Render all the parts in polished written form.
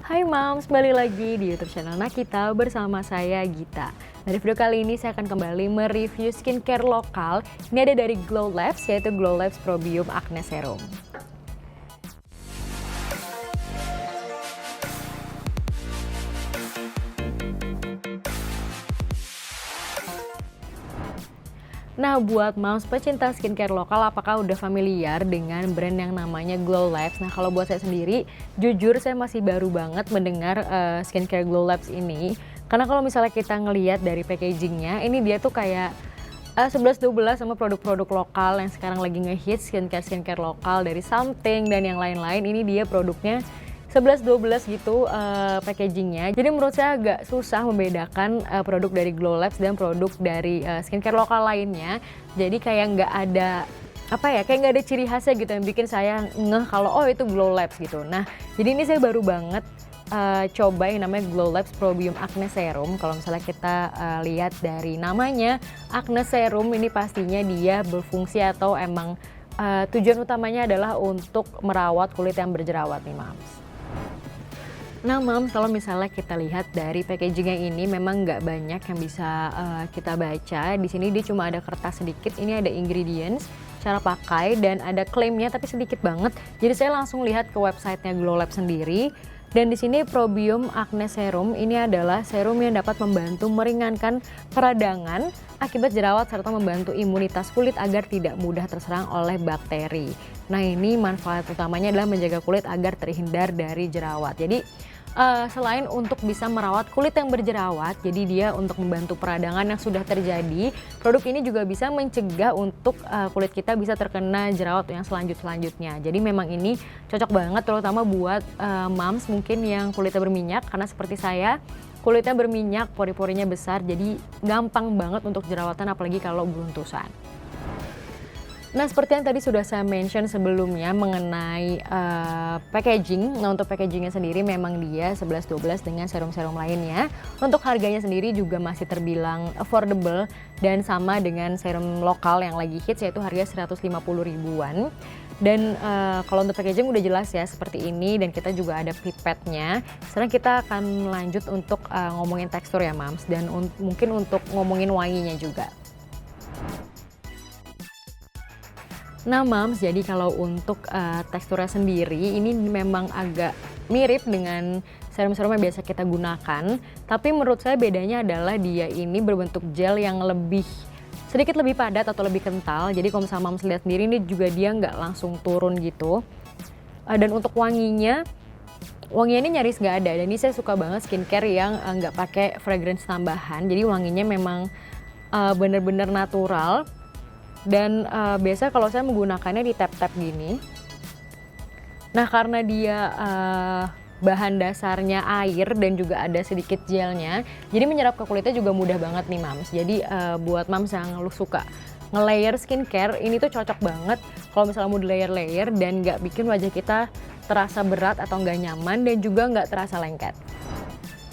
Hai Mams, balik lagi di YouTube channel Nakita bersama saya Gita. Nah, di video kali ini saya akan kembali mereview skincare lokal. Ini ada dari Glow Labs, yaitu Glow Labs Probium Acne Serum. Nah, buat Mams pecinta skincare lokal, apakah udah familiar dengan brand yang namanya Glow Labs? Nah, kalau buat saya sendiri, jujur saya masih baru banget mendengar skincare Glow Labs ini. Karena kalau misalnya kita ngelihat dari packagingnya, ini dia tuh kayak 11-12 sama produk-produk lokal yang sekarang lagi ngehits, skincare lokal dari Something dan yang lain-lain. Ini dia produknya 11-12 gitu packagingnya. Jadi menurut saya agak susah membedakan produk dari Glow Labs dan produk dari skincare lokal lainnya. Jadi kayak nggak ada kayak nggak ada ciri khasnya gitu yang bikin saya ngeh kalau oh itu Glow Labs gitu. Nah, jadi ini saya baru banget coba yang namanya Glow Labs Probium Acne Serum. Kalau misalnya kita lihat dari namanya Acne Serum, ini pastinya dia berfungsi atau emang tujuan utamanya adalah untuk merawat kulit yang berjerawat nih Mams. Nah Mams, kalau misalnya kita lihat dari packagingnya ini memang nggak banyak yang bisa kita baca. Di sini dia cuma ada kertas sedikit, ini ada ingredients, cara pakai, dan ada klaimnya tapi sedikit banget. Jadi saya langsung lihat ke websitenya Glow Lab sendiri. Dan di sini Probium Acne Serum ini adalah serum yang dapat membantu meringankan peradangan akibat jerawat serta membantu imunitas kulit agar tidak mudah terserang oleh bakteri. Nah, ini manfaat utamanya adalah menjaga kulit agar terhindar dari jerawat. Jadi selain untuk bisa merawat kulit yang berjerawat, jadi dia untuk membantu peradangan yang sudah terjadi, produk ini juga bisa mencegah untuk kulit kita bisa terkena jerawat yang selanjutnya. Jadi memang ini cocok banget terutama buat Mams mungkin yang kulitnya berminyak, karena seperti saya kulitnya berminyak, pori-porinya besar, jadi gampang banget untuk jerawatan apalagi kalau beruntusan. Nah, seperti yang tadi sudah saya mention sebelumnya mengenai packaging. Nah, untuk packagingnya sendiri memang dia 11-12 dengan serum-serum lainnya. Untuk harganya sendiri juga masih terbilang affordable dan sama dengan serum lokal yang lagi hits, yaitu harga 150 ribuan. Dan kalau untuk packaging udah jelas ya seperti ini, dan kita juga ada pipetnya. Sekarang kita akan lanjut untuk ngomongin tekstur ya Mams, dan mungkin untuk ngomongin wanginya juga. Nah Mams, jadi kalau untuk teksturnya sendiri ini memang agak mirip dengan serum-serum yang biasa kita gunakan. Tapi menurut saya bedanya adalah dia ini berbentuk gel yang sedikit lebih padat atau lebih kental. Jadi kalau misalnya Mams lihat sendiri ini juga dia nggak langsung turun gitu. Dan untuk wanginya ini nyaris nggak ada. Dan ini saya suka banget skincare yang nggak pakai fragrance tambahan. Jadi wanginya memang bener-bener natural. Dan biasa kalau saya menggunakannya di tap-tap gini. Nah, karena dia bahan dasarnya air dan juga ada sedikit gelnya, jadi menyerap ke kulitnya juga mudah banget nih Mams. Jadi buat Mams yang suka nge-layer skincare, ini tuh cocok banget kalau misalnya mau di layer-layer dan nggak bikin wajah kita terasa berat atau nggak nyaman, dan juga nggak terasa lengket.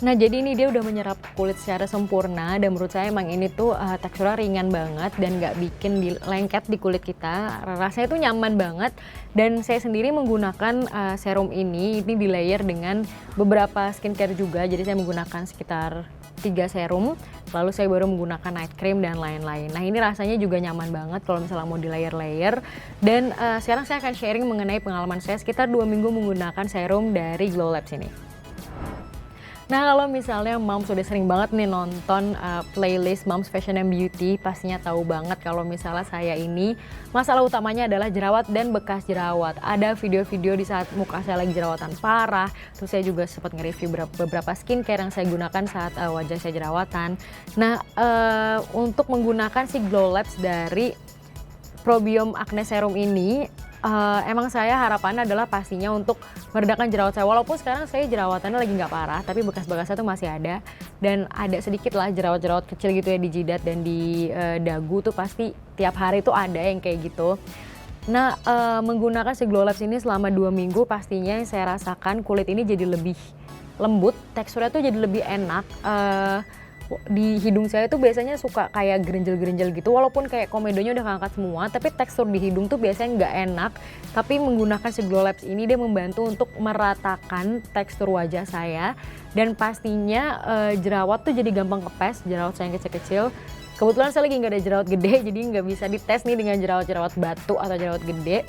Nah, jadi ini dia udah menyerap kulit secara sempurna, dan menurut saya emang ini tuh teksturnya ringan banget dan nggak bikin lengket di kulit kita. Rasanya tuh nyaman banget, dan saya sendiri menggunakan serum ini di layer dengan beberapa skincare juga. Jadi saya menggunakan sekitar 3 serum, lalu saya baru menggunakan night cream dan lain-lain. Nah, ini rasanya juga nyaman banget kalau misalnya mau di layer-layer. Dan sekarang saya akan sharing mengenai pengalaman saya sekitar 2 minggu menggunakan serum dari Glow Labs ini. Nah, kalau misalnya Mams sudah sering banget nih nonton playlist Mams Fashion and Beauty, pastinya tahu banget kalau misalnya saya ini masalah utamanya adalah jerawat dan bekas jerawat. Ada video-video di saat muka saya lagi jerawatan parah, terus saya juga sempat nge-review beberapa skincare yang saya gunakan saat wajah saya jerawatan. Nah, untuk menggunakan si Glow Labs dari Probium Acne Serum ini, emang saya harapannya adalah pastinya untuk meredakan jerawat saya. Walaupun sekarang saya jerawatannya lagi nggak parah, tapi bekas-bekasnya tuh masih ada. Dan ada sedikit lah jerawat-jerawat kecil gitu ya di jidat dan di dagu tuh pasti tiap hari tuh ada yang kayak gitu. Nah, menggunakan si Glow Labs ini selama 2 minggu pastinya yang saya rasakan kulit ini jadi lebih lembut, teksturnya tuh jadi lebih enak. di hidung saya tuh biasanya suka kayak gerenjel-gerenjel gitu, walaupun kayak komedonya udah keangkat semua, tapi tekstur di hidung tuh biasanya nggak enak. Tapi menggunakan si Glow Labs ini dia membantu untuk meratakan tekstur wajah saya, dan pastinya jerawat tuh jadi gampang kepes, jerawat saya yang kecil-kecil. Kebetulan saya lagi nggak ada jerawat gede, jadi nggak bisa dites nih dengan jerawat-jerawat batu atau jerawat gede.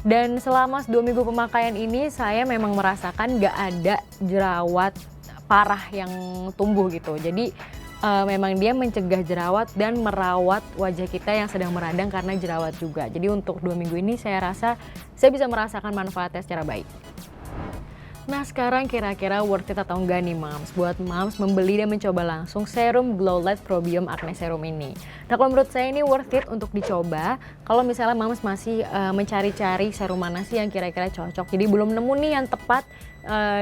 Dan selama 2 minggu pemakaian ini saya memang merasakan nggak ada jerawat parah yang tumbuh gitu. Jadi memang dia mencegah jerawat dan merawat wajah kita yang sedang meradang karena jerawat juga. Jadi untuk 2 minggu ini saya rasa saya bisa merasakan manfaatnya secara baik. Nah sekarang kira-kira worth it atau enggak nih moms buat moms membeli dan mencoba langsung serum Glow Light Probiom Acne Serum ini. Nah kalau menurut saya ini worth it untuk dicoba kalau misalnya moms masih mencari-cari serum mana sih yang kira-kira cocok. Jadi belum nemu nih yang tepat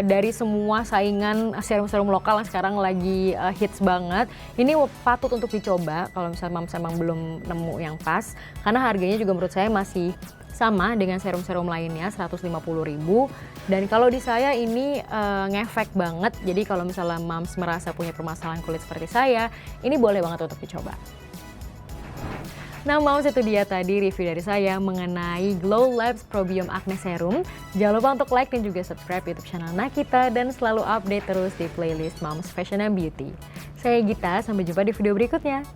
dari semua saingan serum-serum lokal yang sekarang lagi hits banget. Ini patut untuk dicoba kalau misalnya moms emang belum nemu yang pas, karena harganya juga menurut saya masih sama dengan serum-serum lainnya, 150.000. Dan kalau di saya ini ngefek banget. Jadi kalau misalnya moms merasa punya permasalahan kulit seperti saya, ini boleh banget untuk dicoba. Nah moms, itu dia tadi review dari saya mengenai Glow Labs Probiom Acne Serum. Jangan lupa untuk like dan juga subscribe YouTube channel Nakita dan selalu update terus di playlist Moms Fashion and Beauty. Saya Gita, sampai jumpa di video berikutnya.